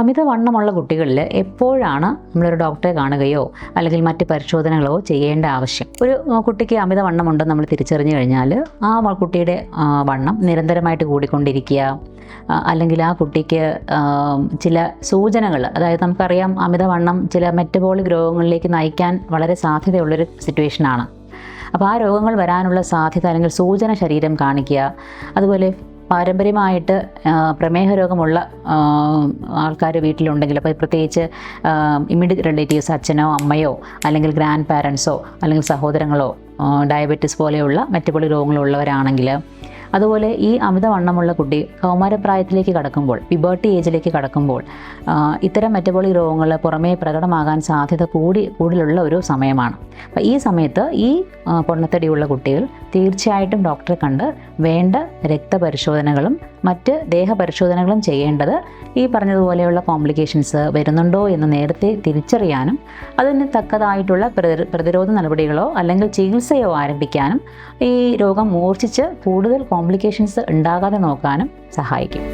അമിതവണ്ണമുള്ള കുട്ടികളിൽ എപ്പോഴാണ് നമ്മളൊരു ഡോക്ടറെ കാണുകയോ അല്ലെങ്കിൽ മറ്റ് പരിശോധനകളോ ചെയ്യേണ്ട ആവശ്യം? ഒരു കുട്ടിക്ക് അമിതവണ്ണമുണ്ടെന്ന് നമ്മൾ തിരിച്ചറിഞ്ഞു കഴിഞ്ഞാൽ ആ കുട്ടിയുടെ വണ്ണം നിരന്തരമായിട്ട് കൂടിക്കൊണ്ടിരിക്കുക, അല്ലെങ്കിൽ ആ കുട്ടിക്ക് ചില സൂചനകൾ, അതായത് നമുക്കറിയാം അമിതവണ്ണം ചില മെറ്റബോളിക് രോഗങ്ങളിലേക്ക് നയിക്കാൻ വളരെ സാധ്യതയുള്ളൊരു സിറ്റുവേഷനാണ്. അപ്പോൾ ആ രോഗങ്ങൾ വരാനുള്ള സാധ്യത അല്ലെങ്കിൽ സൂചന ശരീരം കാണിക്കുക, അതുപോലെ പാരമ്പര്യമായിട്ട് പ്രമേഹ രോഗമുള്ള ആൾക്കാർ വീട്ടിലുണ്ടെങ്കിൽ, അപ്പോൾ പ്രത്യേകിച്ച് ഇമ്മീഡിയറ്റ് റിലേറ്റീവ്സ്, അച്ഛനോ അമ്മയോ അല്ലെങ്കിൽ ഗ്രാൻഡ് പാരൻസോ അല്ലെങ്കിൽ സഹോദരങ്ങളോ ഡയബറ്റിസ് പോലെയുള്ള മെറ്റബോളിക് രോഗങ്ങളുള്ളവരാണെങ്കിൽ, അതുപോലെ ഈ അമിതവണ്ണമുള്ള കുട്ടി കൗമാരപ്രായത്തിലേക്ക് കടക്കുമ്പോൾ, പിബേർട്ടി ഏജിലേക്ക് കടക്കുമ്പോൾ ഇത്തരം മെറ്റബോളിക് രോഗങ്ങൾ പുറമേ പ്രകടമാകാൻ സാധ്യത കൂടുതലുള്ള ഒരു സമയമാണ്. അപ്പോൾ ഈ സമയത്ത് ഈ പൊണ്ണത്തടിയുള്ള കുട്ടികൾ തീർച്ചയായിട്ടും ഡോക്ടറെ കണ്ട് വേണ്ട രക്തപരിശോധനകളും മറ്റ് ദേഹപരിശോധനകളും ചെയ്യേണ്ടത് ഈ പറഞ്ഞതുപോലെയുള്ള കോംപ്ലിക്കേഷൻസ് വരുന്നുണ്ടോ എന്ന് നേരത്തെ തിരിച്ചറിയാനും അതിന് തക്കതായിട്ടുള്ള പ്രതിരോധ നടപടികളോ അല്ലെങ്കിൽ ചികിത്സയോ ആരംഭിക്കാനും ഈ രോഗം മൂർച്ഛിച്ച് കൂടുതൽ കോംപ്ലിക്കേഷൻസ് ഉണ്ടാകാതെ നോക്കാനും സഹായിക്കും.